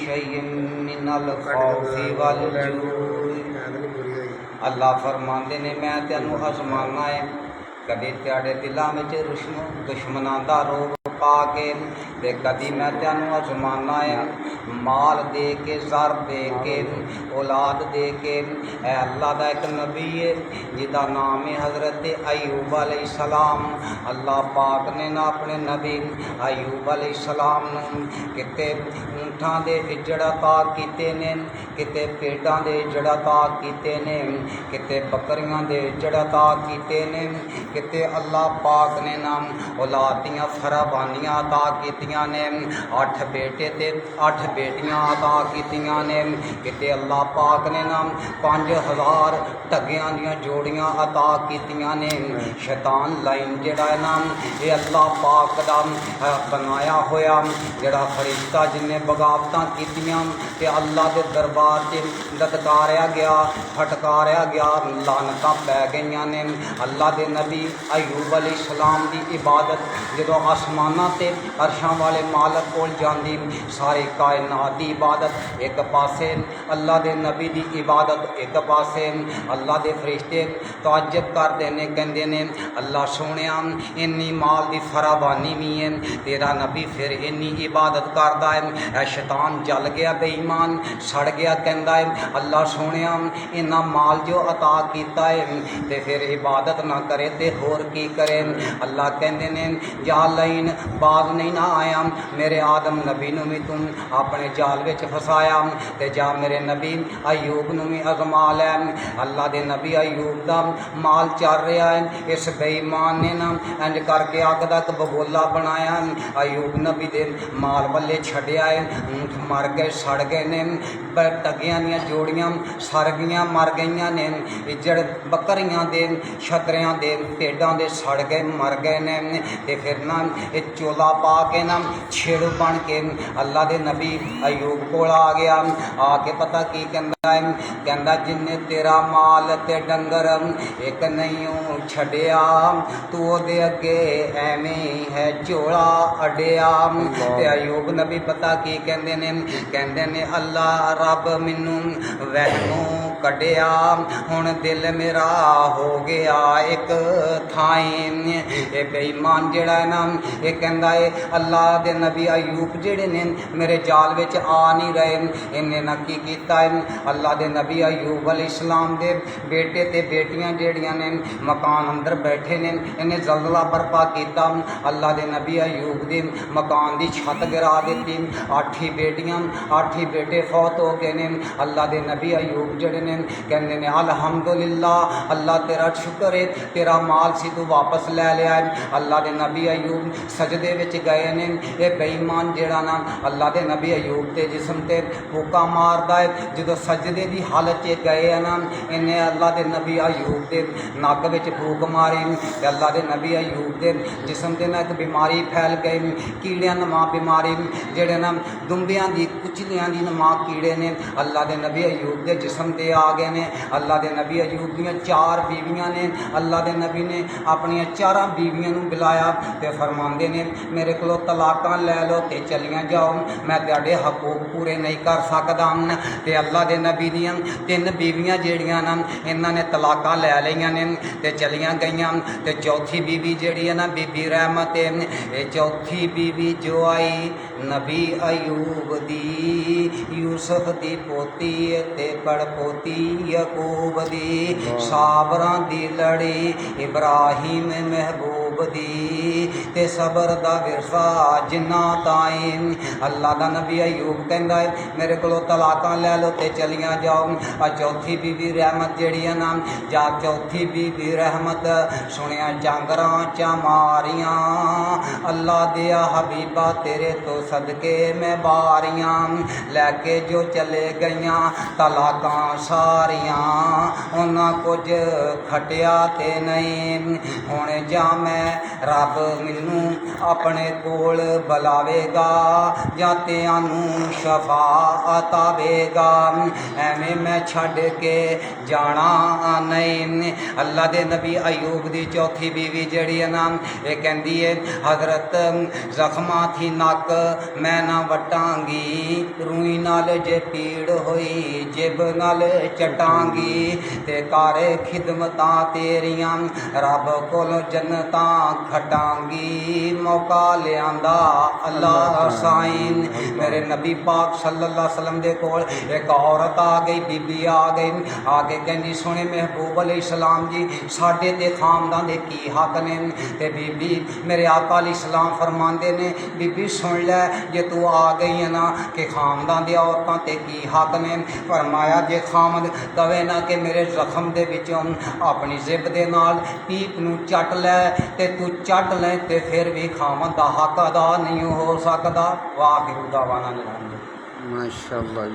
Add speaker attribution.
Speaker 1: शैइन मिनल खौफि वल जूई। अल्लाह फरमाते ने मैं तेनू आजमाना है कभी तेरे दिलों में दुश्मनों का रोग पा के ते कभी मैं तेनू आजमाना है माल दे के ज़र दे के औलाद दे के। ए अल्लाह का एक नबी है जिसका नाम है हज़रत अयूब अलैहिस्सलाम। अल्लाह पाक ने ना अपने नबी अयूब अलैहिस्सलाम किते ऊँठां दे इजड़ अता कीते ने, किते भेडां दे इजड़ अता कीते ने, किते बकरियां दे इजड़ अता कीते ने, किते अल्लाह पाक ने नाम औलाद दियां फराबानियां अता कीतियां ने, 8 बेटे ते 8 बेटियां अता कीतियां ने, किते अल्लाह पाक ने नाम 5000 ढग्गियां दियां जोड़ियां अता कीतियां ने। शैतान लाइन जिहड़ा है नाम ये अल्लाह पाक दा बनाया होया जिहड़ा फरिश्ता जिन्हें बगावतां कीतियां ते अल्लाह दे दरबार च लतकारिया गया, फटकारिया गया, लानतां पै गईयां ने। अल्लाह दे नबी अयूब अलैहिस्सलाम की इबादत जदों आसमानां ते अरशां वाले मालक कोल जांदी सारी कायनात की इबादत एक पासे, अल्लाह दे नबी की इबादत एक पासे। अल्लाह दे फरिश्ते ताज्जुब करदे ने, कहंदे ने अल्लाह सोहणिया इन्नी माल की फराबानी भी है, तेरा नबी फिर इन्नी इबादत करदा है। ऐ शैतान जल गया बेईमान सड़ गया, कहंदा है अल्लाह सोहणिया इन्ना माल जो अता कीता है ते फिर इबादत ना करे ते होर की करे। अल्लाह कहंदे ने जा लाइन बाज नहीं ना आया, मेरे आदम नबी नूं भी तुम अपने जाल विच फसाया ते जा मेरे नबी अयूब नूं भी अजमा लै। अल्लाह दे नबी अयूब दा माल चल रहा है, इस बेईमान ने ना इंज करके अग दा एक बगोला बनाया, अयूब नबी दे माल वाले छड्डिया है, ऊँट मर गए सड़ गए ने, टगियां दियां जोड़ियां सड़ गईयां मर गईयां ने, इजड़ बकरियां दे छतरियां दे भेडां दे सड़ गए मर गए ने। ते फिर ना ये चोला पा के ना छेड़ू बन के अल्लाह दे नबी अयूब कोल आ गया, आके पता की कहंदा है, कहंदा जिन्ने तेरा माल ते डंगर एक नहीं छड्डिया तू ओदे अगे एवें है झोला अड्डिया। ते अयूब नबी पता की कहंदे ने अल्लाह रब मैनू वहमों कढ़िया, हुण दिल मेरा हो गया एक थाई। ये बेईमान जिहड़ा है ना ये कहंदा है अल्लाह दे नबी अयूब जिहड़े ने मेरे जाल विच आ नहीं रहे, इन्हें ना की कीता है अल्लाह दे नबी अयूब अलैहिस्सलाम दे बेटे ते बेटियां जिहड़ियां ने मकान अंदर बैठे ने, इन्हें जलजला बर्पा किया, अल्लाह दे नबी अयूब दे मकान की छत गिरा दी, 8 ही बेटियां 8 ही बेटे फौत हो गए ने। अल्लाह दे नबी अयूब जिहड़े ने कहंदे ने अल्हम्दुलिल्लाह अल्लाह तेरा शुक्र है तेरा माल सी तू वापस लै लिया है। अल्लाह दे नबी अयूब सजदे विच गए ने, ये बेईमान जिहड़ा ना अल्लाह दे नबी अयूब के जिस्म ते फूका मारदा है, जो सजदे की हालत च गए है ना इन्हें अल्लाह दे नबी अयूब के नक विच फूक मारी, अल्लाह दे नबी अयूब के जिस्म ते ना एक बीमारी फैल गई, कीड़ियां नमा बीमारी जिहड़े ना दुंबियां दी कुचलियां दी नमा कीड़े ने अल्लाह दे नबी अयूब के जिस्म ते आ गए ने। अल्लाह दे नबी अयूब दियां 4 बीवियां ने, अल्लाह दे नबी ने अपनी 4 बीवियां नूं बुलाया ते फरमांदे ने मेरे को तलाकां लै लो ते चलियां जाओ, मैं तेरे हकूक पूरे नहीं कर सकदा। ते अल्लाह दे नबी दियां 3 बीवियां जिहड़ियां ना इन्हां ने तलाकां लै लईयां ने ते चलियां गईयां। ते चौथी बीवी जिहड़ी है ना बीबी रहमत है, ये चौथी बीवी जो आई नबी अयूब दी यूसुफ दी पोती ते पड़पोती यकूब दी, साबरां दी लड़ी इब्राहिम महबूब दी ते सबर दा विरसा जिन्ना ताई। अल्लाह दा नबी अयूब कहंदा है मेरे को तलाकां लै लो ते चलियां जाओ। आ चौथी बीबी रहमत जिहड़ी है ना जा चौथी बीबी रहमत सुनिया जांगरां चा मारियां, अल्लाह दिया हबीबा तेरे तो सदके मैं बारियां, लैके जो चले गईयां तलाकां सारियां उन्हां कुछ खटिया ते नहीं। हुण जा मैं रब मैनू अपने कोल बुलावेगा जां तेआनू शफा अतावेगा, एवें मैं छड्ड के जाना नहीं। अल्लाह दे नबी अयूब दी चौथी बीवी जिहड़ी है ना ये कहंदी है हजरत जख्मा थी नक मैं ना वटांगी रूई नाल जे पीड़ होई जिब नाल चटांगी ते कर खिदमतां तेरियां रब कोल जन्नतां खटांगी मौका लियांदा अल्लाह साईं मेरे नबी पाक सल्लल्लाहु अलैहि वसल्लम दे कोल एक औरत आ गई बीबी आ गई आके कहंदी सोने महबूब अलैहिस्सलाम जी साडे ते खानदान दे की हक ने ते बीबी मेरे आका अलैहिस्सलाम फरमांदे ने बीबी सुन लै जे तू आ गई है ना कि खानदान दी औरतां ते की हक ने फरमाया जे खामद कवे ना कि मेरे जख्म दे विचों अपनी जिब दे नाल पीप नूं चट लै ते तू चट ले ते फिर भी खामद दा हक अदा नहीं हो सकदा। वाह दावाना।
Speaker 2: माशाअल्लाह।